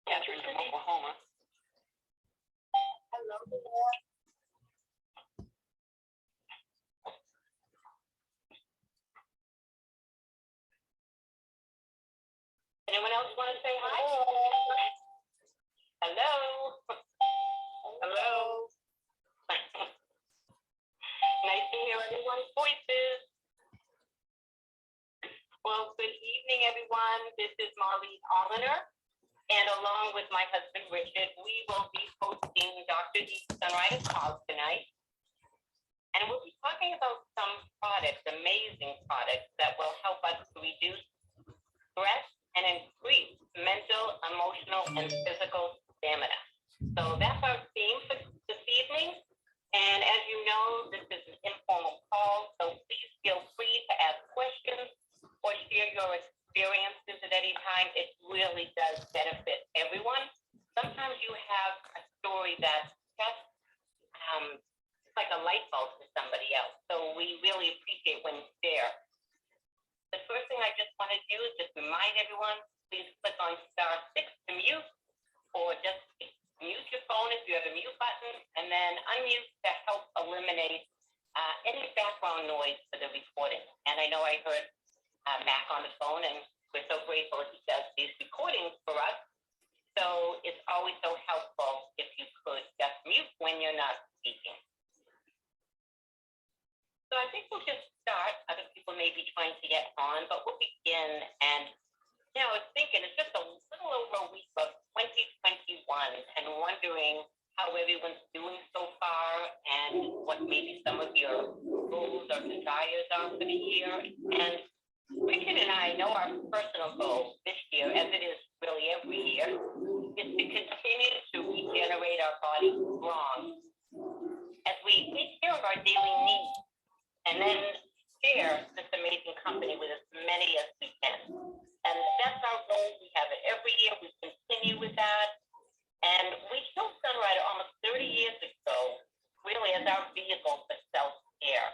Catherine from Oklahoma. Hello there. Anyone else want to say hi? Hello. Hello. Nice to hear everyone's voices. Well, good evening, everyone. This is Marlene Alliner, and along with my husband, Richard, we will be hosting Dr. Dees Call tonight. And we'll be talking about some products, amazing products, that will help us to reduce stress and increase mental, emotional, and physical stamina. So that's our theme for this evening. And as you know, this is an informal call, so please feel free to ask questions or share your experiences at any time. It really does benefit everyone. Sometimes you have a story that just it's like a light bulb to somebody else. So we really appreciate when you share. The first thing I just want to do is just remind everyone, please click on *6 to mute, or just mute your phone if you have a mute button, and then unmute to help eliminate any background noise for the recording. And I know I heard Mac on the phone, and we're so grateful he does these recordings for us. So it's always so helpful if you could just mute when you're not speaking. So I think we'll just start. Other people may be trying to get on, but we'll begin. And I was thinking it's just a little over a week of 2021 and wondering how everyone's doing so far and what maybe some of your goals or desires are for the year. And Richard and I know our personal goal this year, as it is really every year, is to continue to regenerate our body strong as we take care of our daily needs and then share this amazing company with as many as we can. And that's our goal. We have it every year. We continue with that. And we chose Sunrider almost 30 years ago, really as our vehicle for self-care.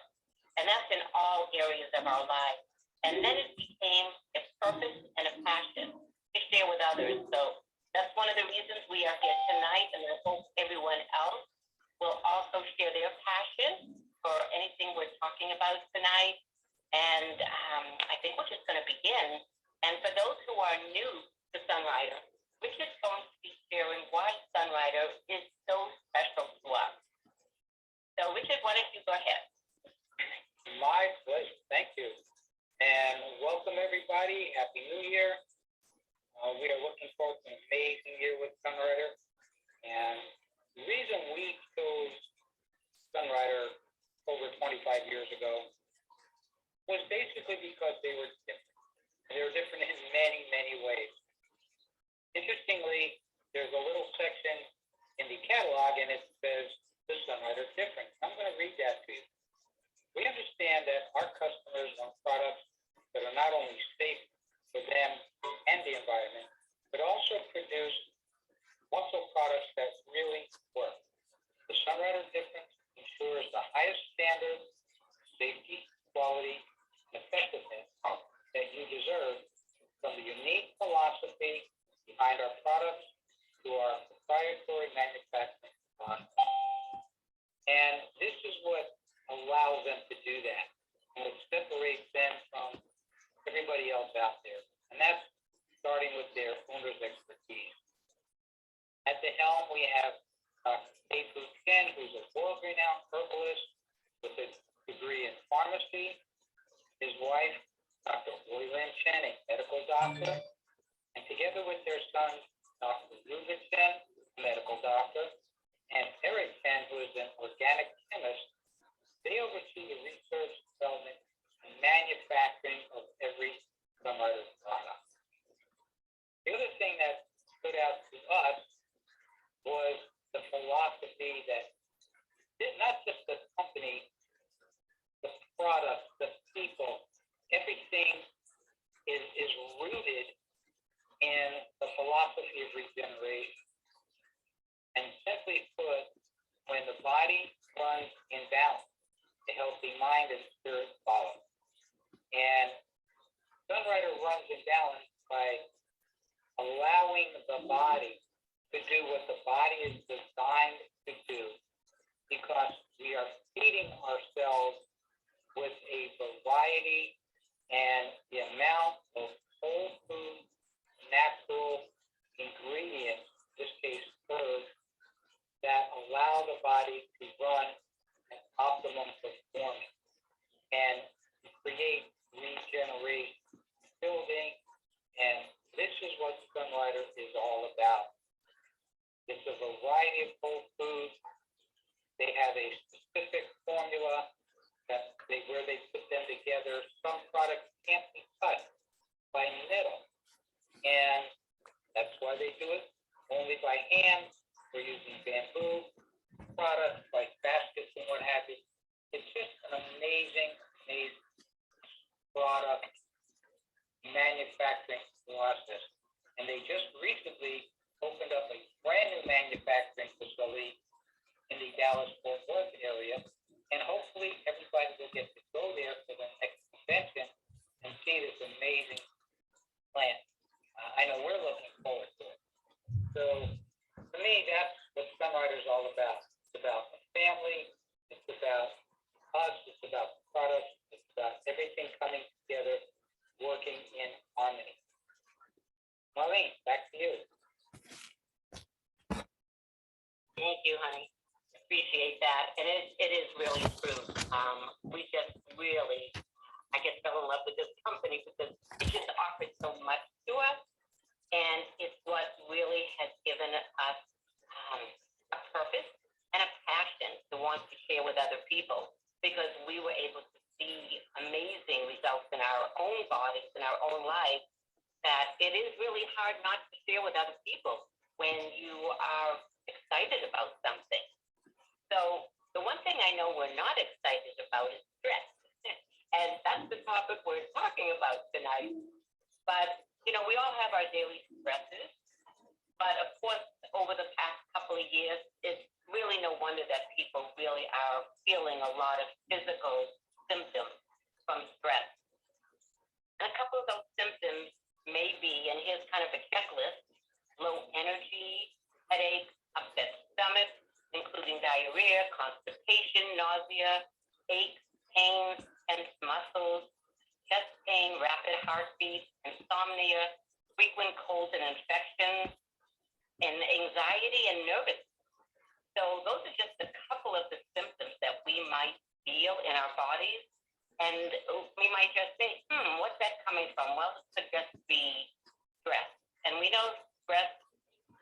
And that's in all areas of our lives. And then it became a purpose and a passion to share with others. So that's one of the reasons we are here tonight. And I hope everyone else will also share their passion for anything we're talking about tonight. And I think we're just going to begin. And for those who are new to Sunrider, Richard's going to be sharing why Sunrider is so special to us. So Richard, why don't you go ahead? My pleasure. Thank you. And welcome everybody. Happy New Year. We are looking forward to an amazing year with Sunrider. And the reason we chose Sunrider over 25 years ago was basically because they were different. They were different in many, many ways. Interestingly, there's a little section in the catalog and it says, the Sunrider different. I'm going to read that to you. We understand that our customers want products that are not only safe for them and the environment, but also produce muscle products that really work. The Sunrider difference ensures the highest standard, safety, quality, and effectiveness that you deserve from the unique philosophy behind our products to our proprietary manufacturing process. And this is what allows them to do that, and what separates them from everybody else out there. And that's starting with their owner's expertise. At the helm, we have Dr. Fu Chen, who's a world-renowned herbalist with a degree in pharmacy. His wife, Dr. Lin Chen, a medical doctor, and together with their son, Dr. Ruben Chen, a medical doctor, and Eric Chen, who is an organic chemist, they oversee the research, development, and manufacturing of every Sunrider product. The other thing that stood out to us was the philosophy that not just the company, the product, the people, everything is rooted in the philosophy of regeneration. And simply put, when the body runs in balance, the healthy mind and spirit follow. And Sunrider runs in balance by allowing the body to do what the body is designed to do, because we are feeding ourselves with a variety and the amount of whole food, natural ingredients, in this case herbs, that allow the body to run at optimum performance and to create regeneration, building, and this is what Sunrider is all about. It's a variety of whole foods. They have a specific formula where they put them together. Some products can't be cut by needle, and that's why they do it only by hand. We're using bamboo products like baskets and what have you. It's just an amazing, amazing product manufacturing process. And they just recently opened up a brand new manufacturing facility in the Dallas-Fort Worth area. And hopefully everybody will get to go there for the next convention and see this amazing plant. I know we're looking forward to it. So to me, that's what Sunrider is all about. It's about the family. It's about us. It's about products. It's about everything coming together, working in harmony. Marlene, back to you. Thank you, honey. Appreciate that. And it is really true. We just really, I guess, fell in love with this company because it just offers so much to us. And it's what really has given us a purpose and a passion to want to share with other people, because we were able to see amazing results in our own bodies, in our own lives, that it is really hard not to share with other people when you are excited about something. So the one thing I know we're not excited about is stress. And that's the topic we're talking about tonight. But, we all have our daily stresses. But of course, over the past couple of years, it's really no wonder that people really are feeling a lot of physical symptoms from stress. And a couple of those symptoms may be, and here's kind of a checklist: low energy, headache, upset stomach, including diarrhea, constipation, nausea, aches, pains, tense muscles, chest pain, rapid heartbeat, insomnia, frequent colds and infections, and anxiety and nervousness. So those are just a couple of the symptoms that we might feel in our bodies. And we might just think, what's that coming from? Well, it could just be stress. And we know stress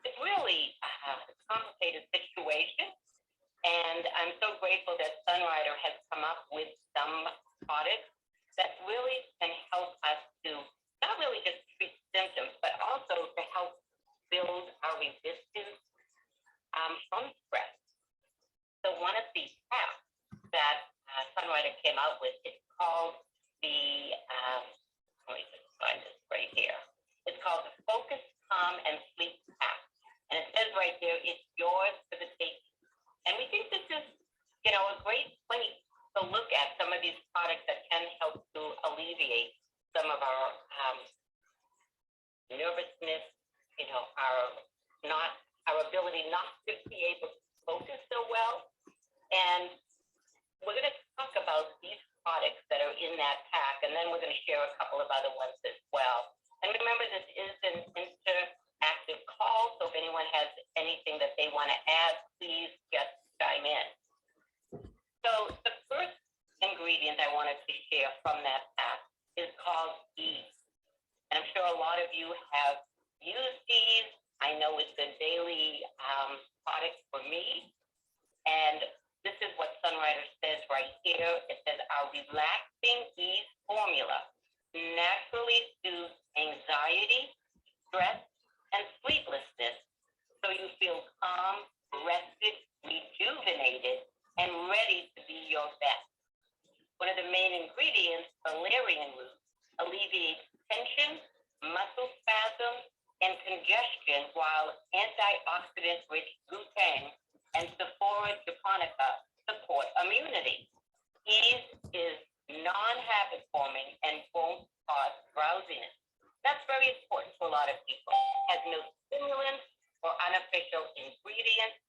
is really a complicated situation. And I'm so grateful that Sunrider has come up with some products that really can help us to not really just treat symptoms, but also to help build our resistance from stress. So one of the apps that Sunrider came out with is called the, let me just find this right here. It's called the Focus, Calm, and Sleep app. And it says right there, it's yours for the taking. And we think this is, a great place to look at some of these products that can help to alleviate some of our nervousness, our ability not to be able to focus so well. And we're going to talk about these products that are in that pack, and then we're going to share a couple of other ones as well. And remember, this is an interactive call, so if anyone has anything that they want to add, please just chime in. So the first ingredient I wanted to share from that pack is called Dees. And I'm sure a lot of you have used Dees. I know it's a daily product for me. And this is what Sunrider says right here. It says, our relaxing Dees formula naturally soothes anxiety, stress, and sleeplessness, so you feel calm, rested, rejuvenated, and ready to be your best. One of the main ingredients, valerian root, alleviates tension, muscle spasms, and congestion, while antioxidant-rich butane and Sephora japonica support immunity. Dees is non-habit forming and won't cause drowsiness. That's very important to a lot of people. It has no stimulants or artificial ingredients.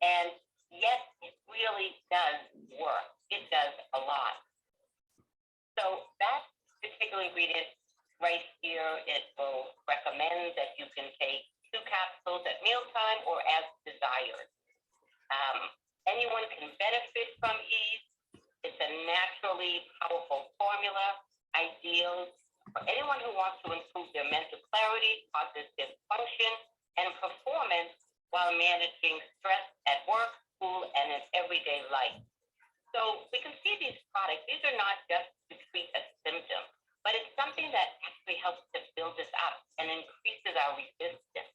And yes, it really does work. It does a lot. So that particular ingredient right here, it will recommend that you can take 2 capsules at mealtime or as desired. Anyone can benefit from ease. It's a naturally powerful formula, ideal for anyone who wants to improve their mental clarity, cognitive function, and performance while managing stress at work, school, and in everyday life. So we can see these products. These are not just to treat a symptom, but it's something that actually helps to build us up and increases our resistance.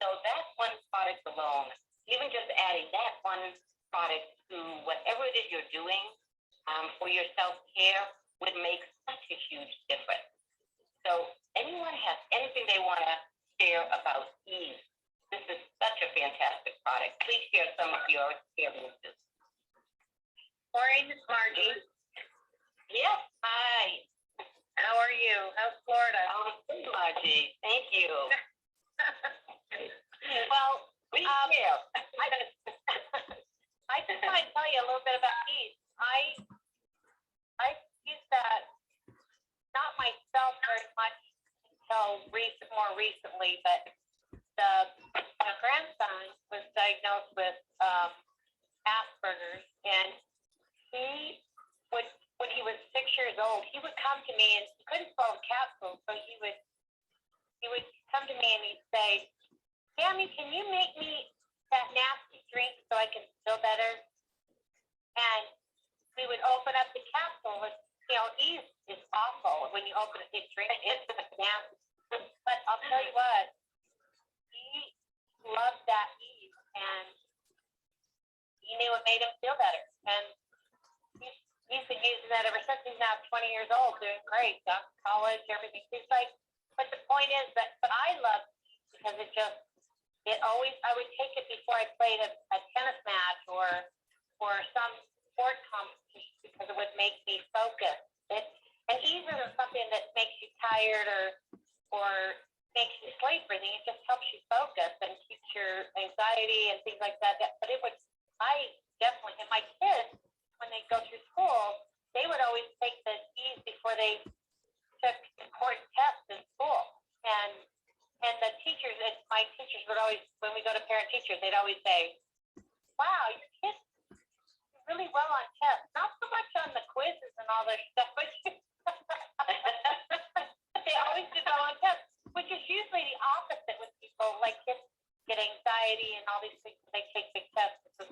So that one product alone, even just adding that one product to whatever it is you're doing for your self-care would make such a huge difference. So anyone has anything they want to share about ease, this is such a fantastic product. Please share some of your experiences. Maureen, this is Margie. Yes, hi. How are you? How's Florida? Good, Margie. Thank you. Well, We share. I just want to tell you a little bit about these. I use that, not myself very much until more recently, but my grandson was diagnosed with Asperger's, and he would, when he was 6 years old, he would come to me and he couldn't swallow capsules, so he would come to me and he'd say, "Tammy, can you make me that nasty drink so I can feel better?" And we would open up the capsule, and ease is awful when you open a big drink. It's nasty. But I'll tell you what, he loved that ease, and he knew it made him feel better. And he's been using that ever since. He's now 20 years old, doing great, got to college, everything. He's like, but the point is that, but I love ease because I would take it before I played a tennis match or some sport competition because it would make me focus. And ease isn't something that makes you tired or makes you sleep or anything. It just helps you focus and keeps your anxiety and things like that. But I definitely, and my kids, when they go through school, they would always take the ease before they took important tests in school. And the teachers, my teachers would always, when we go to parent teachers, they'd always say, "Wow, your kids do really well on tests. Not so much on the quizzes and all this stuff, but they always do well on tests," which is usually the opposite with people. Like kids get anxiety and all these things when they take big tests. So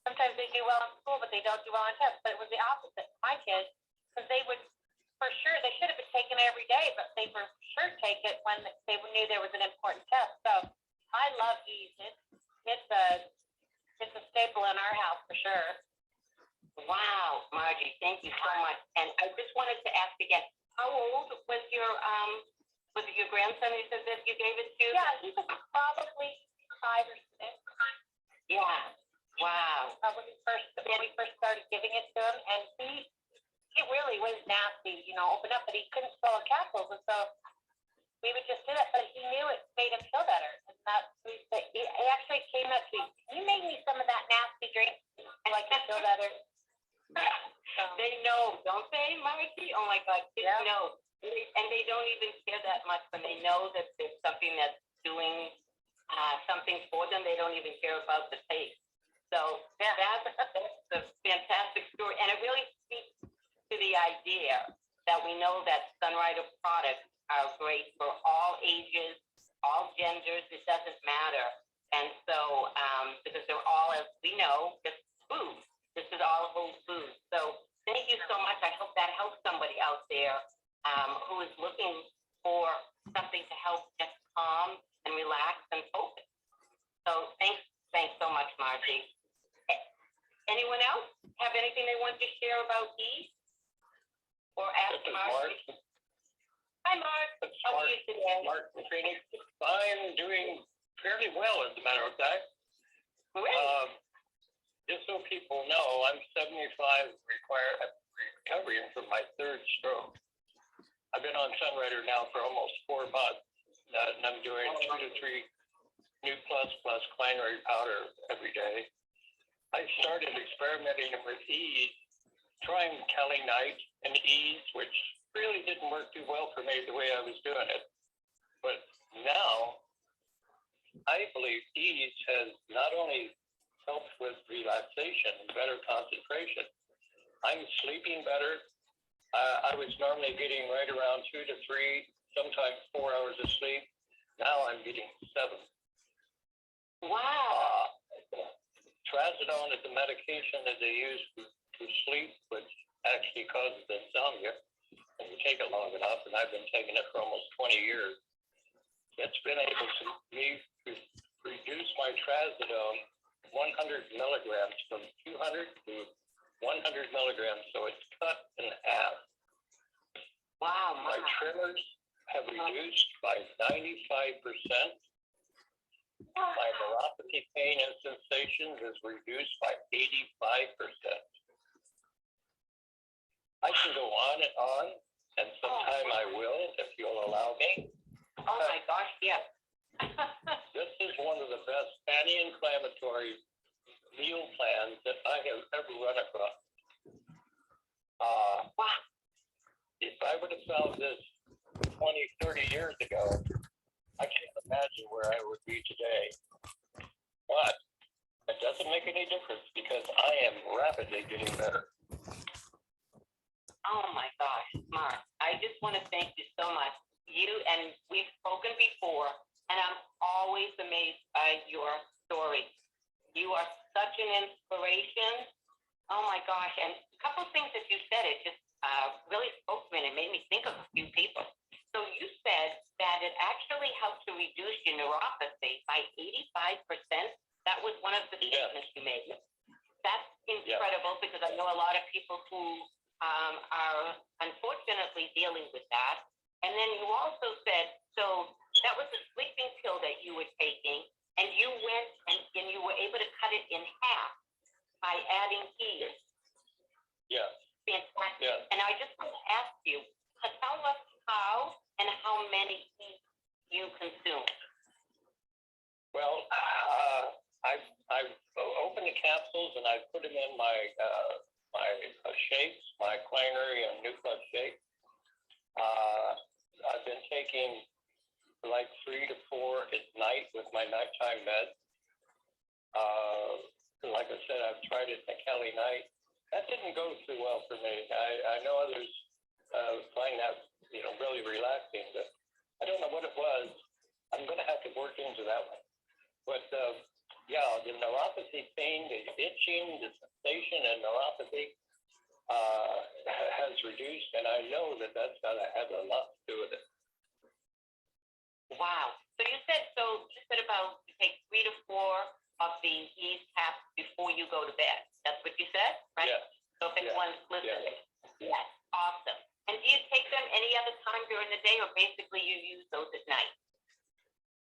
sometimes they do well in school, but they don't do well on tests. But it was the opposite for my kids, because they would, for sure, they should have been taking it every day, but they for sure take it when they knew there was an important test. So I love ease. It's a staple in our house for sure. Wow, Margie, thank you so much. And I just wanted to ask again, how old was your grandson you said that you gave it to? Yeah, he was probably 5 or 6. Yeah. Wow. When we first started giving it to him, and he really was nasty, open up, but he couldn't swallow capsules, and so we would just do that. But he knew it made him feel better, and he actually came up to me, "Can you make me some of that nasty drink so I can feel better?" So, they know, don't they, Margie? Oh my God, kids know. And they don't even care that much when they know that there's something that's doing something for them. They don't even care about the taste. So that's a fantastic story. And it really speaks to the idea that we know that Sunrider products are great for all ages, all genders. It doesn't matter. And so, because they're all, as we know, just food. This is all whole food. So thank you so much. I hope that helps somebody out there who is looking for something to help just calm and relax and focus. So thanks so much, Margie. Anyone else have anything they want to share about these? Or ask Margie? Hi, Mark. How are you today? Mark Phoenix. I'm doing fairly well, as a matter of fact. Great. Just so people know, I'm 75, recovering from my 3rd stroke. I've been on Sunrider now for almost 4 months, and I'm doing 2 to 3 New Plus Clannery powder every day. I started experimenting with Ease, trying Kelly Knight and Ease, which really didn't work too well for me the way I was doing it. But now, I believe Ease has not only helped with relaxation and better concentration, I'm sleeping better. I was normally getting right around 2 to 3, sometimes 4 hours of sleep. Now I'm getting 7. Wow. Trazodone is the medication that they use to sleep, which actually causes insomnia. And you take it long enough, and I've been taking it for almost 20 years. It's been able to me to reduce my trazodone 100 milligrams from 200 to 100 milligrams, so it's cut in half. Wow. My tremors have reduced by 95%. My neuropathy pain and sensations is reduced by 85%. I can go on, and sometime I will, if you'll allow me. Oh my gosh, yes. This is one of the best anti-inflammatory meal plans that I have ever run across. Wow. If I would have found this 20, 30 years ago, I can't imagine where I would be today. But it doesn't make any difference because I am rapidly getting better. Oh my gosh, Mark, I just want to thank you so much. You, and we've spoken before, and I'm always amazed by your story. You are such an inspiration. Oh my gosh, and a couple of things that you said, it just really spoke to me and it made me think of a few people. So you said that it actually helped to reduce your neuropathy by 85%. That was one of the statements you made. That's incredible because I know a lot of people who are unfortunately dealing with that. And then you also said, so that was a sleeping pill that you were taking, and you went and you were able to cut it in half by adding Ease. Yes. Fantastic. Yes. And I just want to ask you, tell us how and how many Ease you consume. Well, I've opened the capsules and I put them in my shakes, my Clannery and New Plus shake. I've been taking like 3 to 4 at night with my nighttime meds. Like I said, I've tried it in Kelly Night. That didn't go too well for me. I know others find that really relaxing, but I don't know what it was. I'm going to have to work into that one. But the neuropathy pain, the itching, the sensation, and neuropathy has reduced, and I know that that's got to have a lot to do with it. Wow. So you said about you take 3 to 4 of the Ease caps before you go to bed. That's what you said, right? Yes. So if anyone's listening, yes, awesome. And do you take them any other time during the day, or basically you use those at night?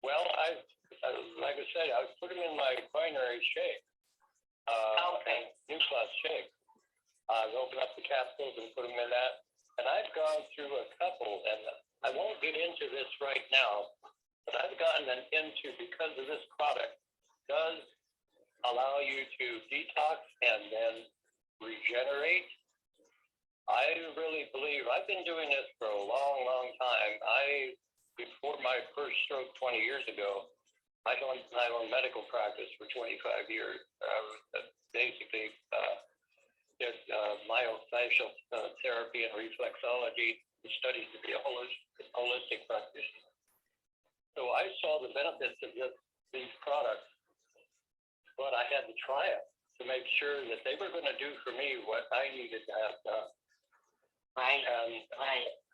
Well, like I said, I put them in my binary shake. Okay. New Plus shake. I've opened up the capsules and put them in that. And I've gone through a couple, and I won't get into this right now, but I've gotten into, because of this product, does allow you to detox and then regenerate. I really believe, I've been doing this for a long, long time. Before my first stroke 20 years ago, I owned medical practice for 25 years. Basically, did myofascial therapy and reflexology, and studied to be a holistic practitioner. So I saw the benefits of these products, but I had to try it to make sure that they were going to do for me what I needed to have done. Right. And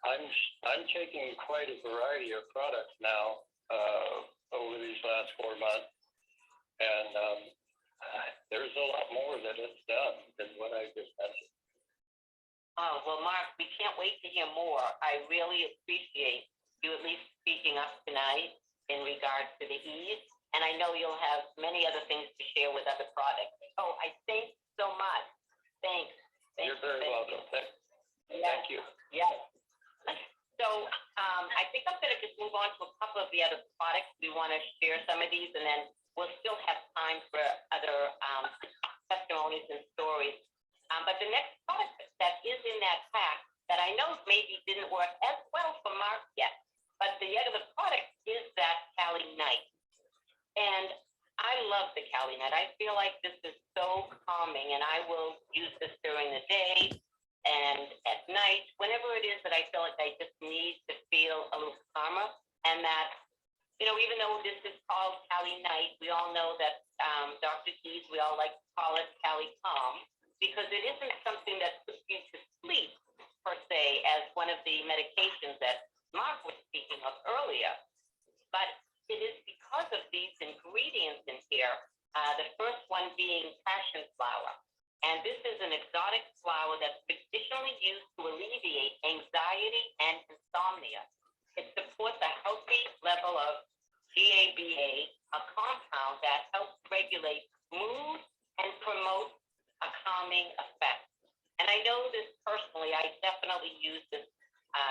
I'm taking quite a variety of products now over these last 4 months, and there's a lot more that it's done than what I just mentioned. Oh, well, Mark, we can't wait to hear more. I really appreciate you at least speaking up tonight in regards to the Ease, and I know you'll have many other things to share with other products. Oh, I thank you so much. Thanks. You're very welcome. Thank you. Yes. So I think I'm going to just move on to a couple of the other products. We want to share some of these, and then we'll still have time for other testimonies and stories. But the next product that is in that pack that I know maybe didn't work as well for Mark yet, but the other product is that Cali Night. And I love the Cali Night. I feel like this is so calming, and I will use this during the day and at night, whenever it is that I feel like I just need to feel a little calmer. And that, even though this is called Cali Night, we all know that Dr. Dees, we all like to call it Cali Calm, because it isn't something that puts you to sleep, per se, as one of the medications that Mark was speaking of earlier. But it is because of these ingredients in here, the first one being passion flower. And this is an exotic flower that's traditionally used to alleviate anxiety and insomnia. It supports a healthy level of GABA, a compound that helps regulate mood and promote a calming effect. And I know this personally, I definitely use this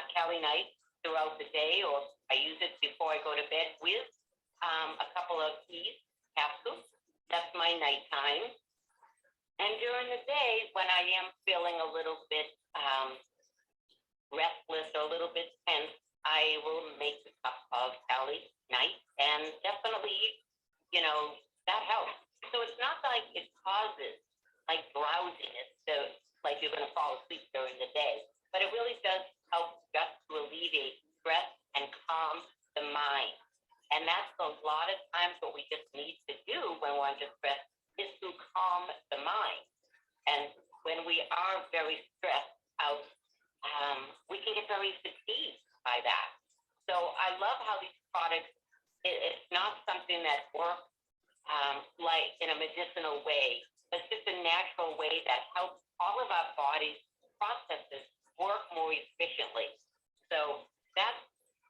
Cali Night throughout the day, or I use it before I go to bed with a couple of Dees capsules. That's my nighttime. And during the day, when I am feeling a little bit restless or a little bit tense, I will make a cup of Cali Night, and definitely, that helps. So it's not like it causes like drowsiness, so like you're going to fall asleep during the day, but it really does help just to alleviate stress and calm the mind. And that's a lot of times what we just need to do when we're under stress, is to calm the mind. And when we are very stressed out, we can get very fatigued by that. So I love how these products, it's not something that works like in a medicinal way, but it's just a natural way that helps all of our bodies' processes work more efficiently. So that's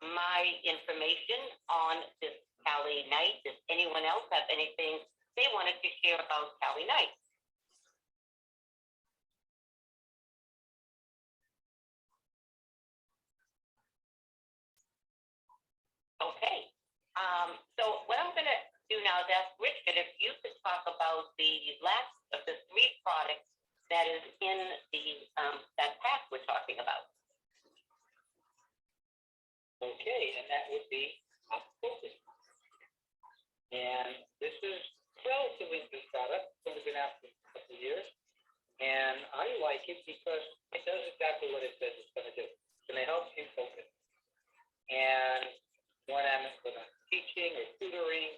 my information on this Cali Night. Does anyone else have anything they wanted to share about Cali Night? Okay. So what I'm going to do now is ask Richard if you could talk about the last of the three products that is in the that pack we're talking about. Okay, and that would be focus. And this is relatively new product. It's only been out for a couple of years. And I like it because it does exactly what it says it's going to do. It's going to help you focus. And when I'm teaching or tutoring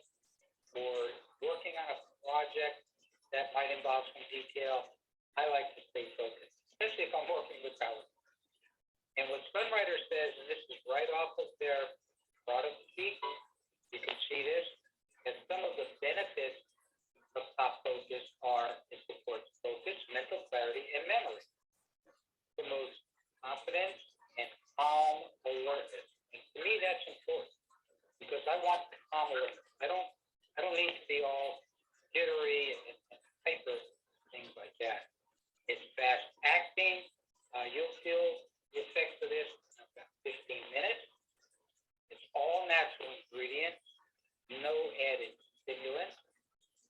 or working on a project that might involve some detail, I like to stay focused, especially if I'm working with power. And what Sunrider says, and this is right off of their product sheet, you can see this, and some of the benefits of top focus are it supports focus, mental clarity, and memory. It promotes confidence and calm alertness. And to me, that's important because I want calm alertness. I don't need to be all jittery and hyper, things like that. It's fast acting. You'll feel the effects of this in about 15 minutes. It's all natural ingredients, no added stimulants.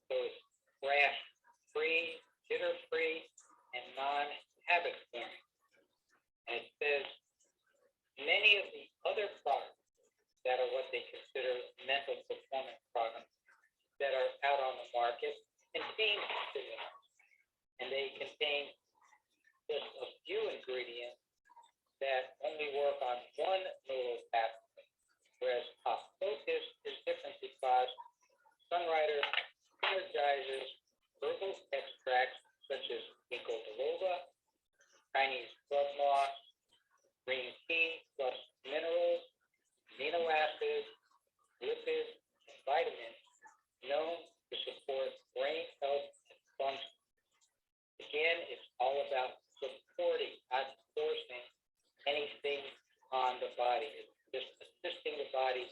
So it's crash-free, jitter-free, and non-habit forming. And it says many of the other products that are what they consider mental performance products that are out on the market contain stimulants. And they contain just a few ingredients that only work on one neural pathway, whereas top focus is different because Sunrider energizes herbal extracts such as ginkgo biloba, Chinese club moss, green tea, plus minerals, amino acids, lipids, and vitamins known to support brain health and function. Again, it's all about supporting, not forcing anything on the body. It's just assisting the body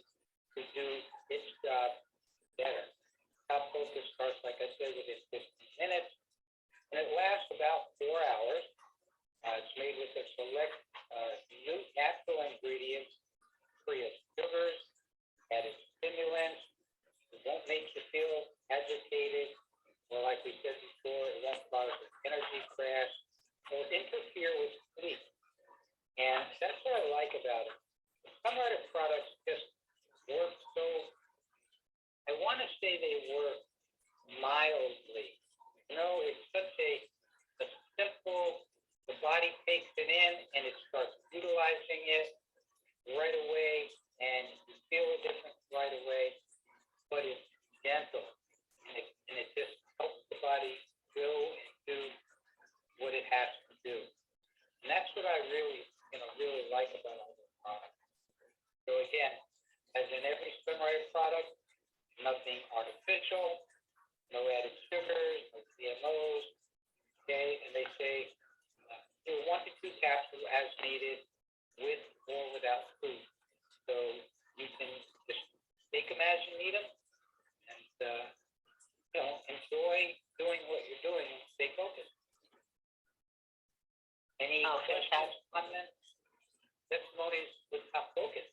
to do its job better. Top focus starts, like I said, within 15 minutes, and it lasts about 4 hours. It's made with a select new natural ingredients, free of sugars, added stimulants. It won't make you feel agitated, or like we said before, it won't cause an energy crash or interfere with sleep. And that's what I like about it. Some other products just work so, I want to say they work mildly. You know, it's such a simple, the body takes it in and it starts utilizing it right away, and you feel a difference right away, but it's gentle, and it just helps the body go and do what it has to do. And that's what I really like about all the products. So again, as in every Sunrider product, nothing artificial, no added sugars, no GMOs, okay? And they say do 1 to 2 capsules as needed, with or without food. So you can just take them as you need them, and enjoy doing what you're doing and stay focused. Any questions, comments, testimonies with top focus?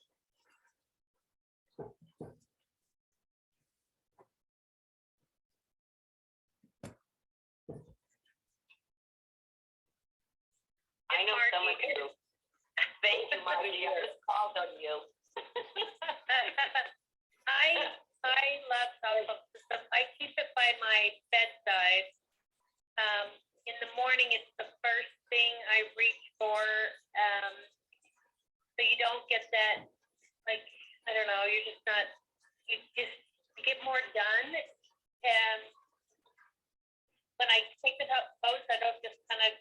I know someone who. Thank you, Margie. I just called on you. I love top focus. I keep it by my bedside. In the morning, it's the first thing I reach for. So you don't get that, like, I don't know, you're just not, you get more done. And when I take the top post, I don't just kind of,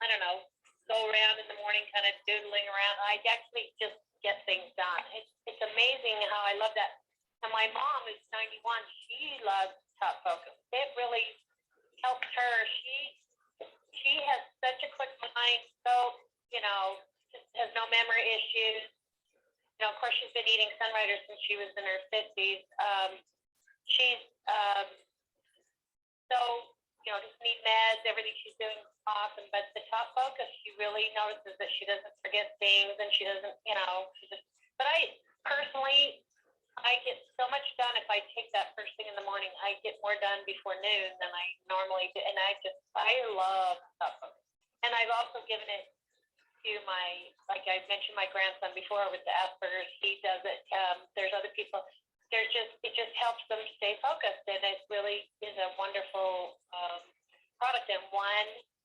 I don't know, go around in the morning kind of doodling around. I actually just get things done. It's amazing how I love that. And my mom is 91. She loves top focus. It really helps her. She has such a quick mind, so, just has no memory issues. Of course, she's been eating Sunrider since she was in her 50s. She's so, doesn't need meds. Everything she's doing is awesome. But the top focus, she really notices that she doesn't forget things, and she doesn't, she just. But I personally, I get so much done if I take that first thing in the morning. I get more done before noon than I normally do, and I love top focus. And I've also given it to like I mentioned, my grandson before with the Asperger's. He does it. There's other people. It just helps them stay focused, and it really is a wonderful product. And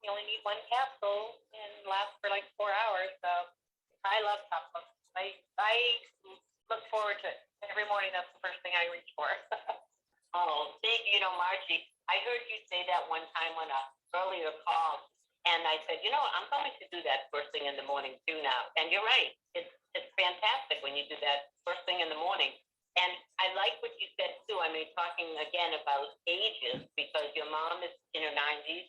you only need 1 capsule and lasts for like 4 hours. So I love top focus. I look forward to it every morning. That's the first thing I reach for. Oh, thank you. Margie, I heard you say that one time on an earlier call, and I said, I'm going to do that first thing in the morning too now. And you're right. It's fantastic when you do that first thing in the morning. And I like what you said too. I mean, talking again about ages, because your mom is in her 90s,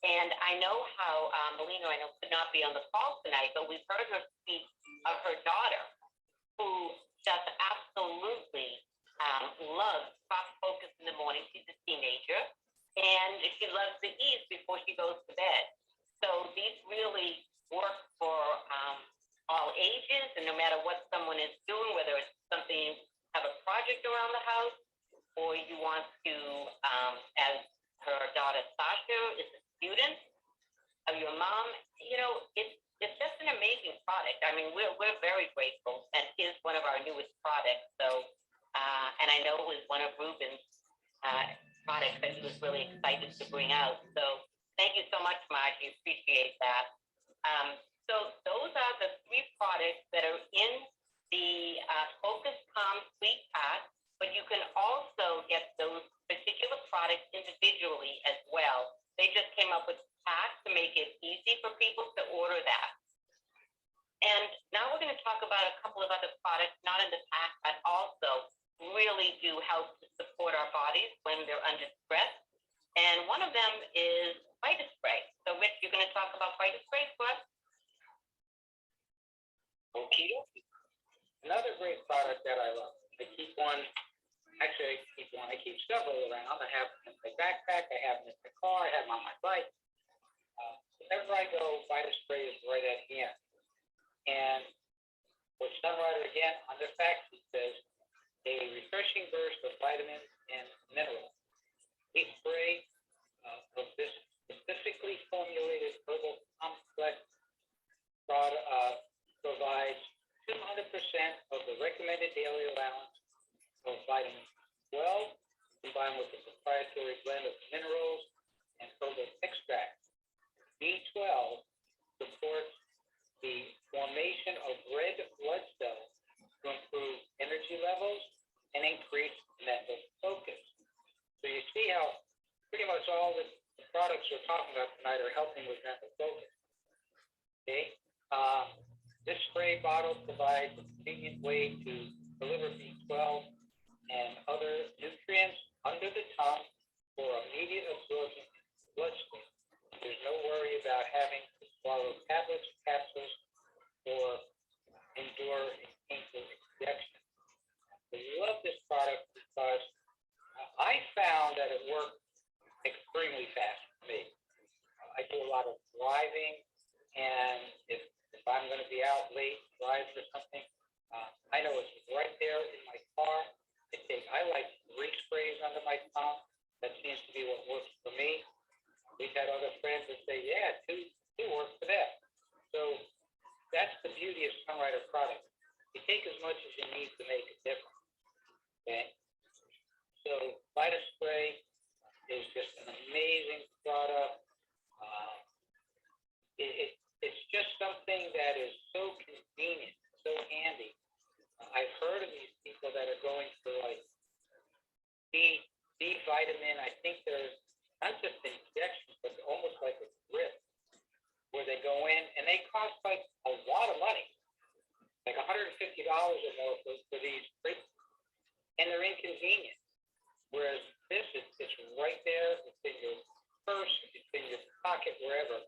and I know how Melina, I know, could not be on the call tonight, but we've heard her speak of her daughter, who just absolutely loves top focus in the morning. She's a teenager, and she loves the ease before she goes to bed. So these really work for all ages, and no matter what someone is doing, whether it's something you have a project around the house, or you want to, as her daughter Sasha is a student of your mom, it's just an amazing product. I mean, we're very grateful, and it is one of our newest products. So, and I know it was one of Ruben's products that he was really excited to bring out. So thank you so much, Margie. Appreciate that. So those are the 3 products that are in the Focus Calm Sleep Pack, but you can also get those particular products individually as well. They just came up with packs to make it easy for people to order that. And now we're going to talk about a couple of other products, not in the pack, but also really do help to support our bodies when they're under stress. And one of them is Vita Spray. So Rich, you're going to talk about Vita Spray for us? Okay. Another great product that I love. I keep several around. I have them in my backpack, I have them in my car, I have them on my bike. The whenever I go, Vita Spray is right at hand. And with Sunrider, again, on the fact sheet says, a refreshing burst of vitamins and minerals. A spray of this specifically formulated herbal complex provides 200% of the recommended daily allowance of vitamin 12, combined with a proprietary blend of minerals and herbal extracts. B12 supports the formation of red blood cells to improve energy levels and increase mental focus. So you see how pretty much all the products we're talking about tonight are helping with mental focus. Okay? This spray bottle provides a convenient way to deliver B12 and other nutrients under the tongue for immediate absorption in the bloodstream. There's no worry about having to swallow tablets, capsules, or endure a painful injection. We love this product because I found that it worked extremely fast for me. I do a lot of driving, and if I'm going to be out late, drive or something, I know it's right there in my car. I like 3 sprays under my tongue. That seems to be what works for me. We've had other friends that say, yeah, two work for that. So that's the beauty of Sunrider products. You take as much as you need to make a difference. Okay? So Vita Spray is just an amazing product. It's just something that is so convenient, so handy. I've heard of these people that are going for like B vitamin. I think there's not just injections, but almost like a drip, where they go in and they cost like a lot of money, like $150 or more for these treatments, and they're inconvenient. Whereas this it's right there, it's in your purse, it's in your pocket, wherever.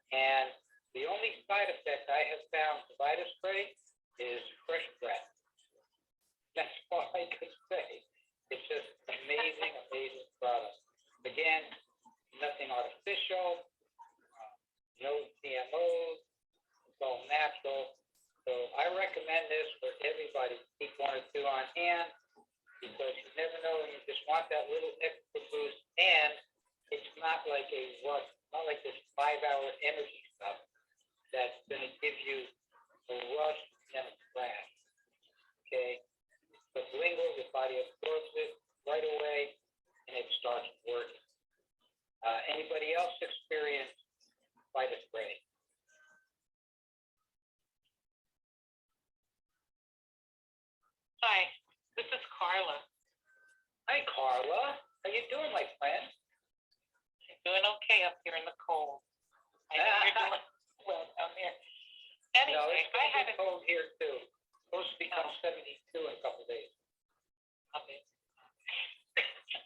And the only side effect I have found to Vita Spray is fresh breath. That's all I could say. It's just amazing, amazing product. Again, nothing artificial, no GMOs, it's all natural. So I recommend this for everybody. Keep 1 or 2 on hand, because you never know when you just want that little extra boost. And it's not like a rush, not like this 5-hour energy stuff that's going to give you a rush and a crash. Okay? But lingual, your body absorbs it right away, and it starts working. Anybody else experience Vita Spray? Hi, this is Carla. Hi, Carla. How you doing, my friend? I'm doing okay up here in the cold. I know you're doing well down there. Anyway, I had it cold here too. Supposed to become 72 in a couple of days. Okay.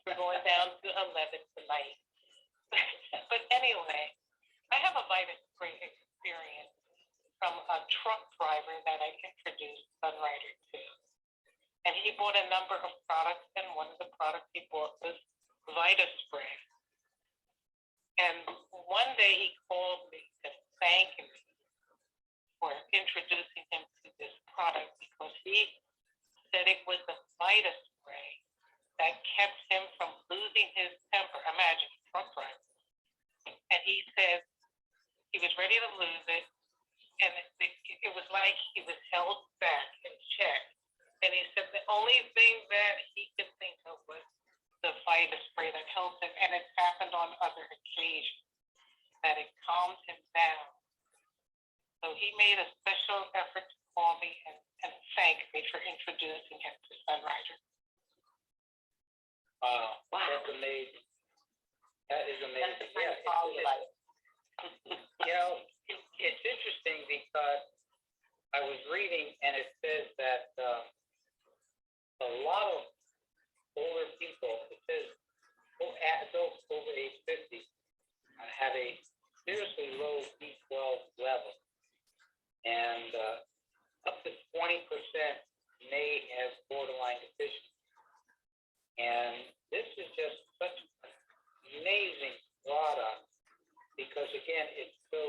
We're going down to 11 tonight. But anyway, I have a Vita Spray experience from a truck driver that I introduced Sunrider to. And he bought a number of products, and one of the products he bought was Vita Spray. And one day he called me to thank me for introducing him to this product, because he said it was the Vita Spray that kept him from losing his temper. Imagine, truck driver. And he said he was ready to lose it, and it was like he was held back in check. And he said the only thing that he could think of was the Vita Spray that helped him, and it's happened on other occasions, that it calmed him down. So he made a special effort to call me and thank me for introducing him to Sunrider. Wow, that's amazing. That is amazing. Yeah, you know, it's interesting because I was reading, and it says that a lot of older people, it says adults over age 50, have a seriously low B12 level, and up to 20% may have borderline deficiency. And this is just such an amazing product because again, it's so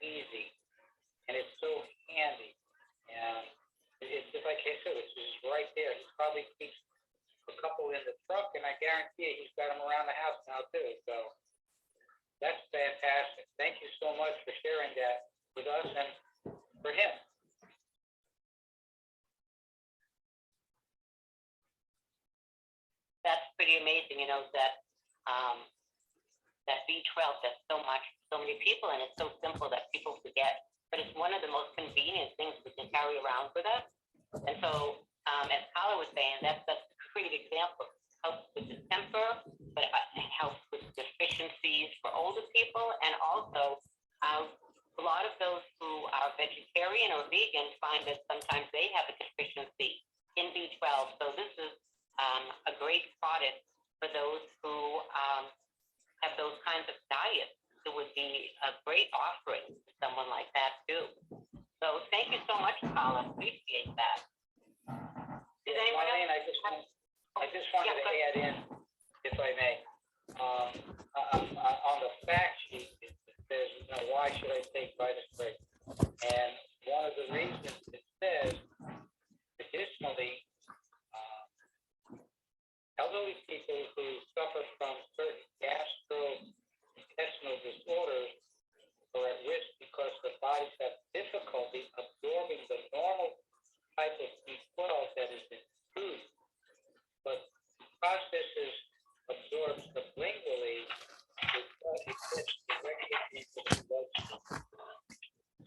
easy and it's so handy. And it's just like I said, it's just right there. He probably keeps a couple in the truck, and I guarantee you he's got them around the house now too. So that's fantastic. Thank you so much for sharing that with us and for him. That's pretty amazing, you know, that that B12 does so much, so many people, and it's so simple that people forget. But it's one of the most convenient things we can carry around with us. And so, as Carla was saying, that's a great example. Helps with the temper, but it helps with deficiencies for older people, and also a lot of those who are vegetarian or vegan find that sometimes they have a deficiency in B12. So this is a great product for those who have those kinds of diets. It would be a great offering to someone like that too. So thank you so much, Carla. Appreciate that. Does anyone Marlene, else? I just wanted to add in, if I may, on the fact sheet, it says, you know, why should I take Vitaspray? And one of the reasons it says, additionally, elderly people who suffer from certain gastrointestinal disorders are at risk because their bodies have difficulty absorbing the normal type of B12 that is in food. But process is absorbed sublingually, it gets directly into the bloodstream.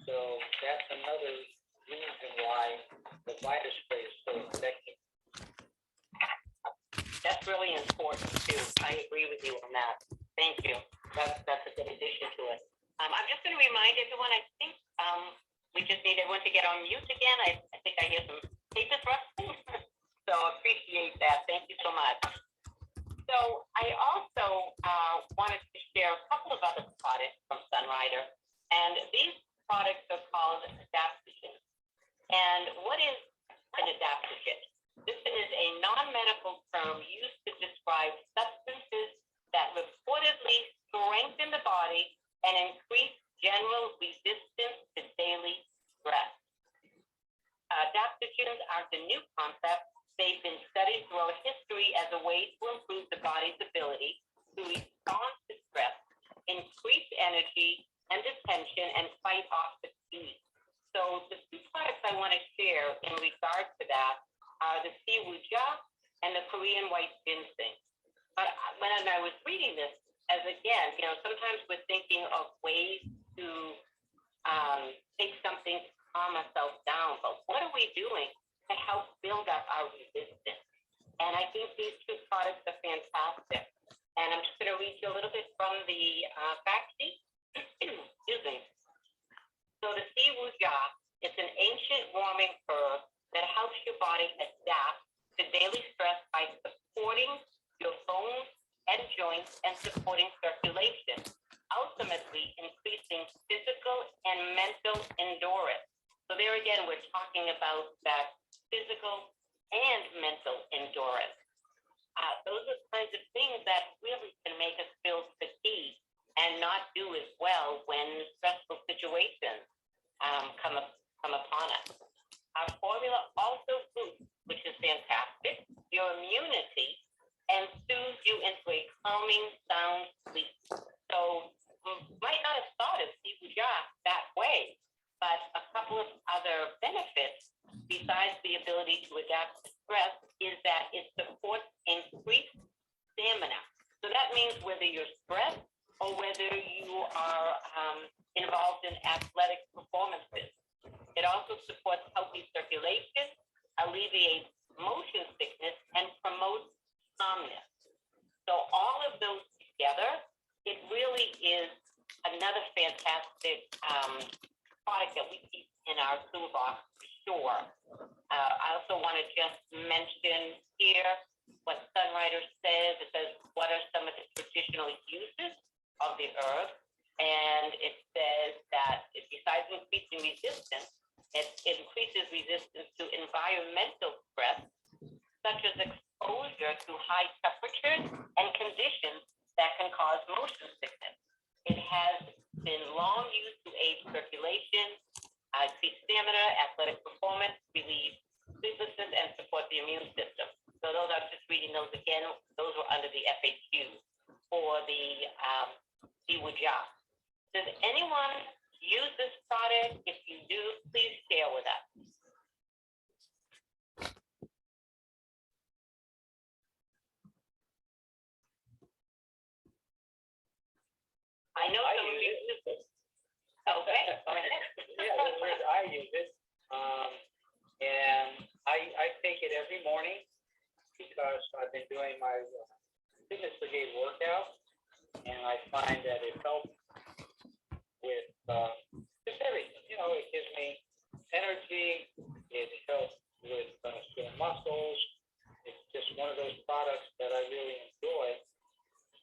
So that's another reason why the Vitaspray is so effective. That's really important too. I agree with you on that. Thank you. That's a good addition to it. I'm just going to remind everyone, I think we just need everyone to get on mute again. I think I hear some papers rustling. So appreciate that. Thank you so much. So I also wanted to share a couple of other products from Sunrider. And these products are called adaptogens. And what is an adaptogen? This is a non-medical term used to describe substances that reportedly strengthen the body and increase general resistance to daily stress. Adaptogens aren't a new concept. They've been studied throughout history as a way to improve the body's ability to respond to stress, increase energy and attention, and fight off fatigue. So the two products I want to share in regard to that are the Siwooja and the Korean white ginseng. But when I was reading this, as again, you know, sometimes we're thinking of ways to take something to calm ourselves down, but what are we doing to help build up our resistance? And I think these two products are fantastic. And I'm just going to read you a little bit from the fact sheet. Excuse me. So the Siwooja, it's an ancient warming herb that helps your body adapt to daily stress by supporting your bones and joints and supporting circulation, ultimately increasing physical and mental endurance. So there again, we're talking about that physical and mental endurance. Those are kinds of things that really can make us feel fatigued and not do as well when stressful situations come upon us. Our formula also boosts, which is fantastic, your immunity and soothes you into a calming sound sleep. So you might not have thought of Siwooja that way, but a couple of other benefits besides the ability to adapt to stress is that it supports increased stamina. So that means whether you're stressed or whether you are involved in athletic performances. It also supports healthy circulation, alleviates motion sickness, and promotes calmness. So all of those together, it really is another fantastic product that we keep in our toolbox for sure. I also want to just mention here what Sunrider says. It says, what are some of the traditional uses of the herb? And it says that besides increasing resistance, it increases resistance to environmental stress, such as exposure to high temperatures and conditions that can cause motion sickness. It has been long used to aid circulation, increase stamina, athletic performance, relieve sleeplessness, and support the immune system. So those, I'm just reading those again. Those were under the FAQ for the Iwuja. Does anyone use this product? If you do, please share with us. I know some of you use it. Okay, go ahead. Yeah, I use it. And I take it every morning because I've been doing my fitness brigade workout, and I find that it helps with just everything. You know, it gives me energy. It helps with sore muscles. It's just one of those products that I really enjoy,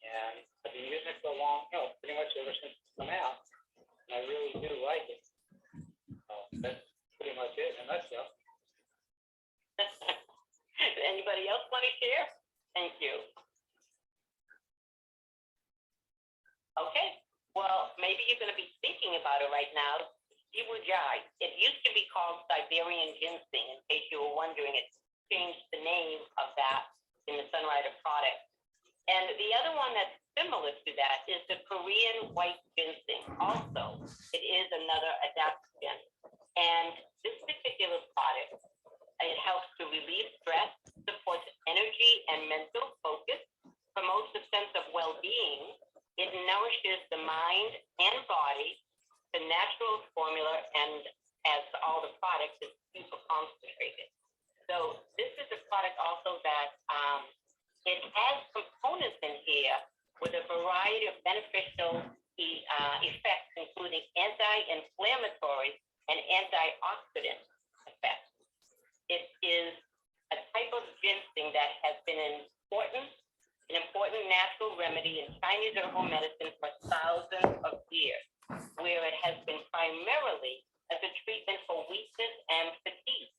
and I've been using it for a long, pretty much ever since it's come out. And I really do like it. That's pretty much it in a nutshell. Anybody else want to share? Thank you. Okay, well, maybe you're going to be thinking about it right now. Iwujai. It used to be called Siberian Ginseng. In case you were wondering, it changed the name of that in the Sunrider product. And the other one that's similar to that is the Korean white ginseng. Also, it is another adaptogen. And this particular product, it helps to relieve stress, supports energy and mental focus, promotes a sense of well-being. It nourishes the mind and body, the natural formula, and as all the products, it's super concentrated. So this is a product also that it has components in here with a variety of beneficial effects, including anti-inflammatory and antioxidant effects. It is a type of ginseng that has been an important natural remedy in Chinese herbal medicine for thousands of years, where it has been primarily as a treatment for weakness and fatigue.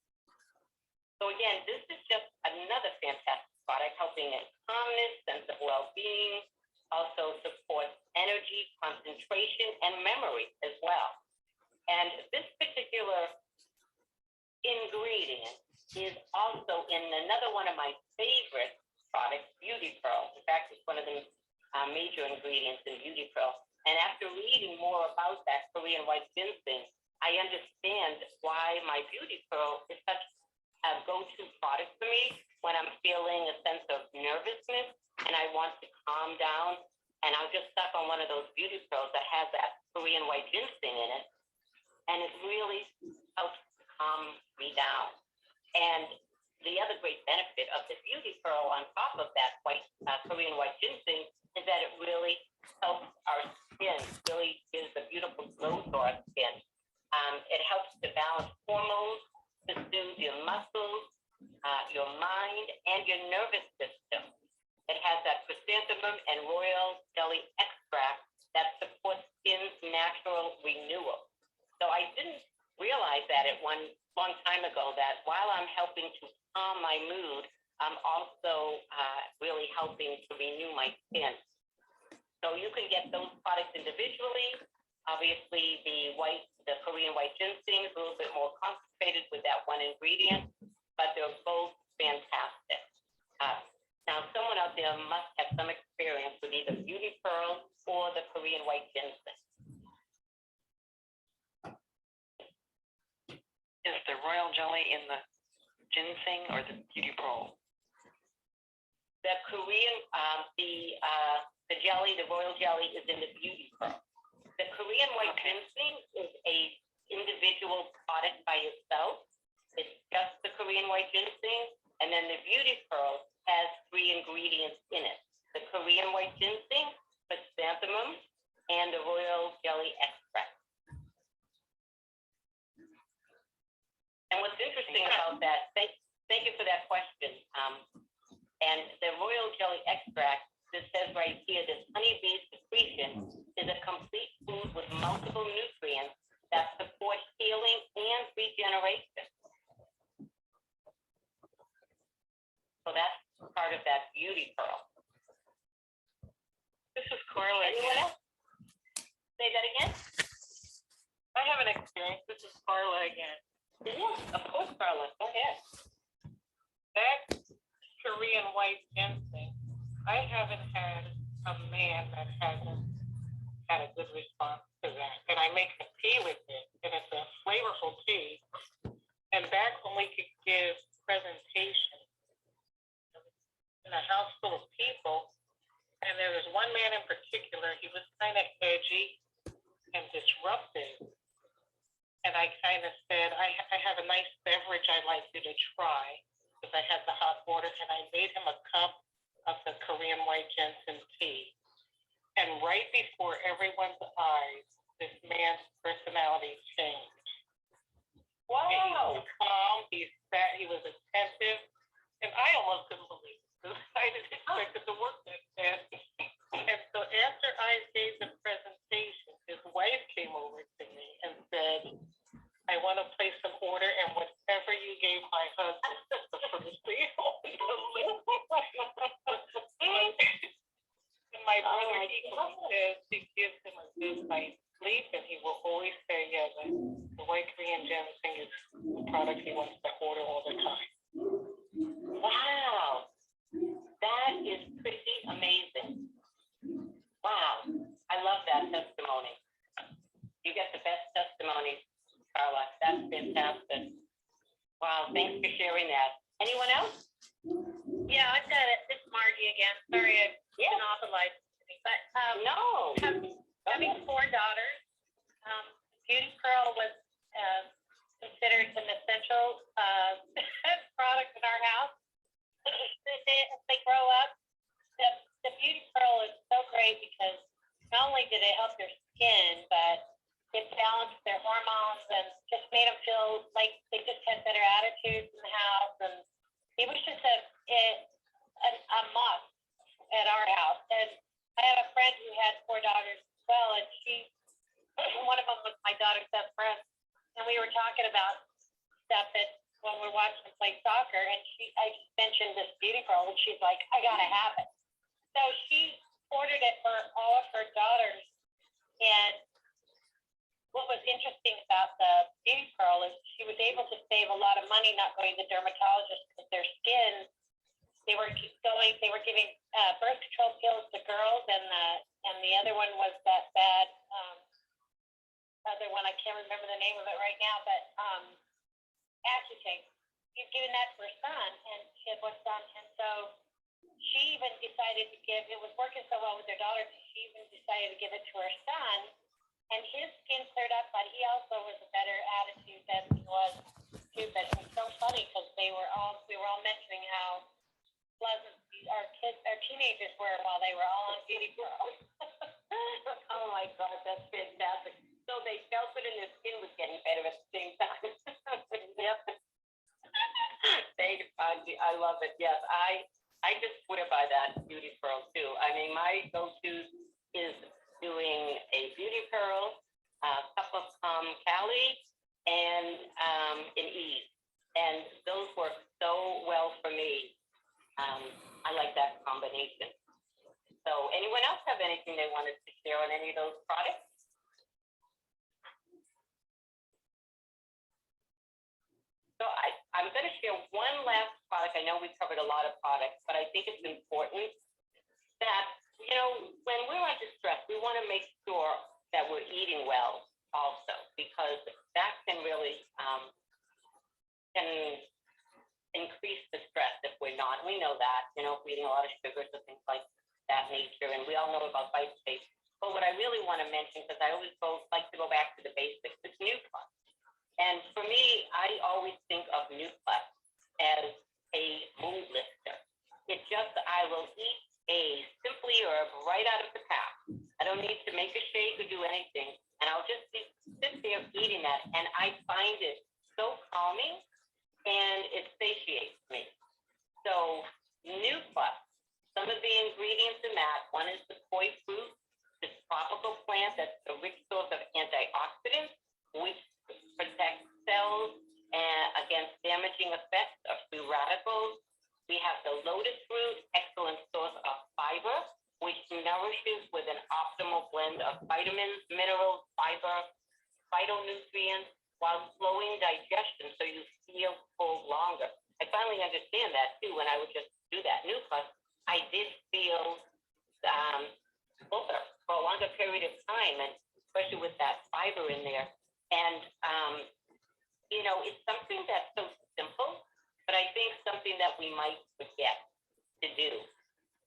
So again, this is just another fantastic product, helping in calmness, sense of well-being, also supports energy, concentration, and memory as well. And this particular ingredient is also in another one of my favorite products, Beauty Pearl. In fact, it's one of the major ingredients in Beauty Pearl. And after reading more about that Korean white ginseng, I understand why my Beauty Pearl is such a go-to product for me when I'm feeling a sense of nervousness and I want to calm down. And I'll just suck on one of those Beauty Pearls that has that Korean white ginseng in it. And it really helps to calm me down. And the other great benefit of the Beauty Pearl on top of that Korean white ginseng is that it really helps our skin, really gives a beautiful glow to our skin. It helps to balance hormones, to soothe your muscles, your mind, and your nervous system. It has that chrysanthemum and royal jelly extract that supports skin's natural renewal. So I didn't realize that at one long time ago, that while I'm helping to calm my mood, I'm also really helping to renew my skin. So you can get those products individually. Obviously, the Korean white ginseng is a little bit more concentrated with that one ingredient, but they're both fantastic. Now, someone out there must have some experience with either Beauty Pearl or the Korean white ginseng. Is the royal jelly in the ginseng or the Beauty Pearl? The Korean, the jelly, the royal jelly is in the Beauty Pearl. The Korean white ginseng is a individual product by itself. It's just the Korean white ginseng, and then the Beauty Pearl has 3 ingredients in it: the Korean white ginseng, chrysanthemum, and the royal jelly extract. And what's interesting about that, thank you for that question. And the royal jelly extract, this says right here, this honeybee secretion is a complete food with multiple nutrients that support healing and regeneration. So that's part of that Beauty Pearl. This is Corliss. Anyone else? Carla again. Yes, of course, Carla. Go ahead. That Korean white ginseng, I haven't had a man that hasn't had a good response to that. And I make a tea with it, and it's a flavorful tea. And back when we could give presentations in a house full of people, and there was one man in particular, he was kind of edgy and disruptive. And I kind of said, I have a nice beverage I'd like you to try, because I had the hot water, and I made him a cup of the Korean white ginseng tea. And right before everyone's eyes, this man's personality changed. Wow. And he was calm, he was attentive, and I almost couldn't believe it. I didn't expect it to work that fast. And so after I gave the presentation, his wife came over to me and said, I want to place an order, and whatever you gave my husband was the first thing on the list. And my brother equally says he gives him a good night's sleep, and he will always say, yeah, the white Korean ginseng is the product he wants to order all the time. Wow. That is pretty amazing. Wow. I love that testimony. You get the best testimony, Carla. That's fantastic. Wow. Thanks for sharing that. Anyone else? Yeah, I've got it. It's Margie again. Sorry, I've monopolized. But No. having 4 daughters, Beauty Pearl was considered an essential product in our house. As they grow up, the Beauty Pearl is so great because not only did it help their skin, but it balanced their hormones and just made them feel like they just had better attitudes in the house. And it was just a must at our house. And I have a friend who had 4 daughters as well, and one of them was my daughter's best friend. And we were talking about stuff when we're watching them play soccer, and I just mentioned this Beauty Pearl, and she's like, I gotta have it. So she ordered it for all of her daughters. And what was interesting about the Beauty Pearl is she was able to save a lot of money not going to the dermatologist because their skin, they were giving birth control pills to girls, and the other one was that bad other one, I can't remember the name of it right now, but Accutane. She's giving that to her son, and she had one son, and so she even decided to give, it was working so well with their daughter, she even decided to give it to her son, and his skin cleared up, but he also was a better attitude than he was too. But it was so funny because we were all mentioning how pleasant our teenagers were while they were all on Beauty Pearl. Oh my God, that's fantastic. So they felt it and their skin was getting better at the same time. Yep. Thank you, Angie. I love it. Yes, I just swear by that Beauty Pearl too. I mean, my go-to is doing a Beauty Pearl, a cup of Cali, and an Ease. And those work so well for me. I like that combination. So anyone else have anything they wanted to share on any of those products? So I'm going to share one last product. I know we've covered a lot of products, but I think it's important that, when we're under stress, we want to make sure that we're eating well also, because that can really can increase the stress if we're not. We know that, if we're eating a lot of sugars or things like that nature, and we all know about bite taste. But what I really want to mention, because I always like to go back to the basics, is Nuplex. And for me, I always think of Nuplex as a mood lifter. I will eat a Simply Herb right out of the pack. I don't need to make a shake or do anything. And I'll just sit there eating that. And I find it so calming and it satiates me. So Nuplex, some of the ingredients in that, one is the koi fruit, this tropical plant that's a rich source of antioxidants, which protects cells against damaging effects of free radicals. We have the lotus root, excellent source of fiber, which nourishes with an optimal blend of vitamins, minerals, fiber, phytonutrients, while slowing digestion so you feel full longer. I finally understand that too when I would just do that new plus. I did feel fuller for a longer period of time, and especially with that fiber in there. And, it's something that's so simple, but I think something that we might forget to do.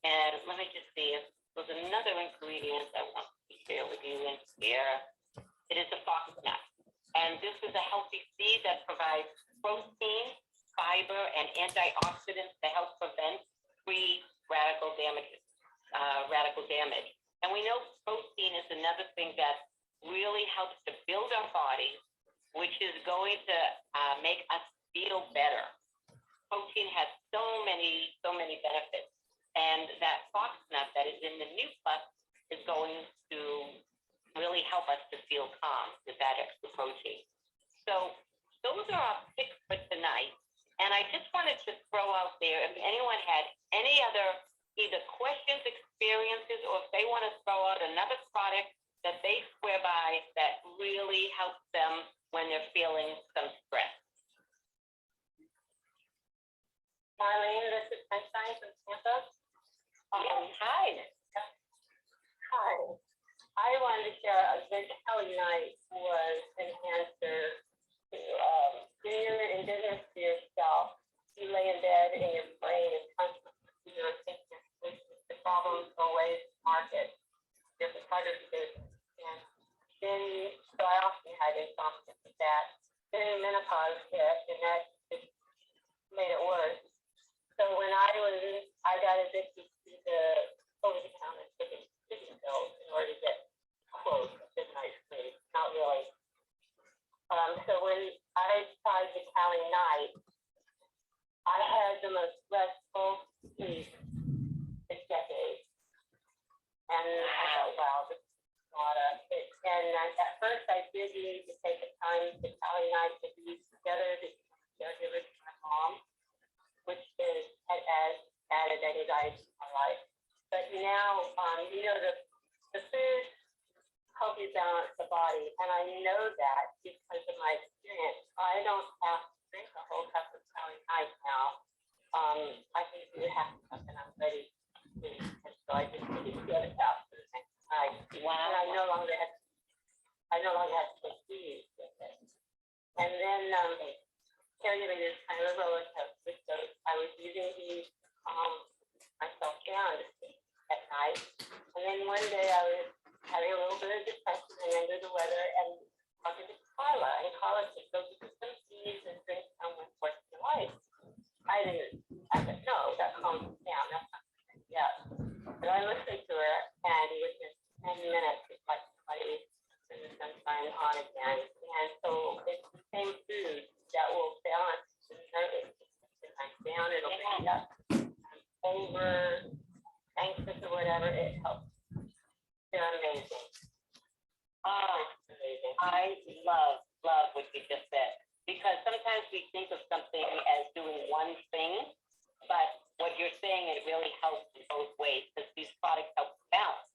And let me just see if there's another ingredient I want to share with you in here. It is a foxnut. And this is a healthy seed that provides protein, fiber, and antioxidants to help prevent free radical damage. And we know protein is another thing that really helps to build our body, which is going to make us feel better. Protein has so many benefits. And that foxnut that is in the new plus is going to really help us to feel calm with that extra protein. So those are our picks for tonight. And I just wanted to throw out there, if anyone had any other either questions, experiences, or if they want to throw out another product that they swear by that really helps them when they're feeling some stress. Marlene, this is Sunshine from Tampa. Hi. Hi. I wanted to share the Kelly night was an answer to when you're in business for yourself. You lay in bed and your brain is constantly thinking the problems always market. There's a photography business. And then so I often had insomnia with that. Then menopause hit and that just made it worse. So when I got addicted to the over-the-counter chicken pills in order to get close to good night's sleep. Not really. So when I tried the Cali night, I had the most restful sleep in decades. And I thought, wow, this is not and at first I did need to take the time to Cali night to be together to be caregiver to my mom, which has added anxiety to my life. But now, the food helps you balance the body, and I know that because of my experience. I don't have to drink a whole cup of Cali night now. I can do half a cup, and I'm ready to sleep. And so I just need to get it out for the next night. Wow. And I no longer have to take these with it. And then caregiving is kind of a roller coaster. So I was using these to calm myself down to sleep at night. And then one day I was having a little bit of depression and under the weather and talking to Carla. And Carla said, go get some teas and drink some with what's your life. I said, no, that calms me down. That's not good. Yeah. But I listened to her and within 10 minutes, it's like somebody in the sunshine on again. And so it's the same food that will balance the nervous system. If I'm down, it'll bring me up. I'm over anxious or whatever, it helps. They're amazing. Amazing. I love what you just said, because sometimes we think of something as doing one thing, but what you're saying, it really helps in both ways, because these products help balance.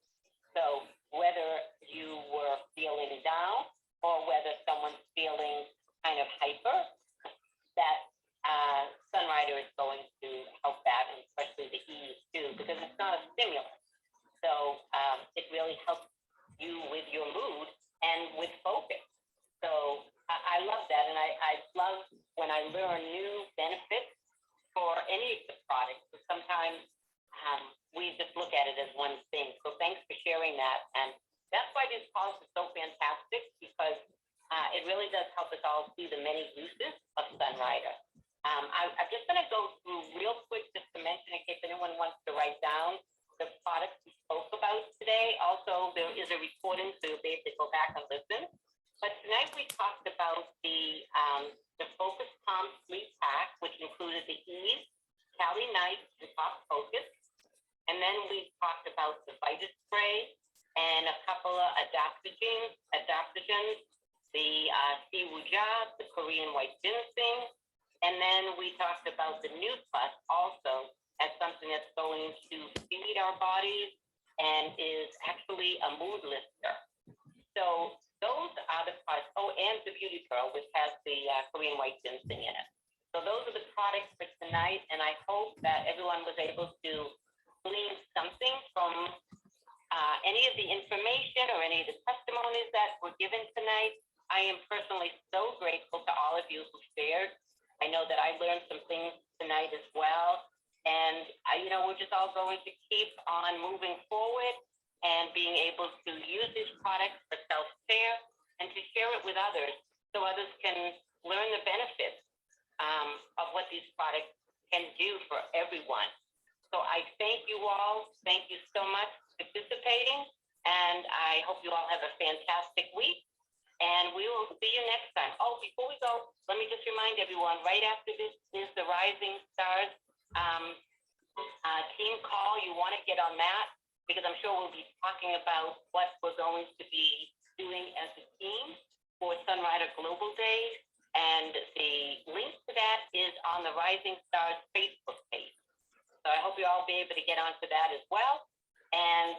So whether you were feeling down or whether someone's feeling kind of hyper, that Sunrider is going to help that, and especially the ease too, because it's not a stimulant. So it really helps you with your mood and with focus. So I love that, and I love when I learn new benefits for any of the products. So sometimes we just look at it as one thing. So thanks for sharing that, and that's why this calls is so fantastic, because it really does help us all see the many uses of Sunrider. I'm just going to go through real quick just to mention, in case anyone wants to write down the products we spoke about today. Also, there is a recording, so you'll be able to go back and listen. But tonight we talked about the Focus Calm Sleep Pack, which included the Ease, Cali Night, and Pop Focus. And then we talked about the Vita Spray and a couple of adaptogens, the Siwuja, the Korean White Ginseng. And then we talked about the New Plus also as something that's going to feed our bodies and is actually a mood lifter. So those are the products. Oh, and the Beauty Pearl, which has the Korean white ginseng in it. So those are the products for tonight, and I hope that everyone was able to glean something from any of the information or any of the testimonies that were given tonight. I am personally so grateful to all of you who shared. I know that I learned some things tonight as well. And, we're just all going to keep on moving forward and being able to use these products for self-care and to share it with others so others can learn the benefits of what these products can do for everyone. So I thank you all. Thank you so much for participating. And I hope you all have a fantastic week. And we will see you next time. Oh, before we go, let me just remind everyone, right after this is the Rising Stars team call. You want to get on that because I'm sure we'll be talking about what we're going to be doing as a team for Sunrider Global Days. And the link to that is on the Rising Stars Facebook page. So I hope you all be able to get onto that as well. And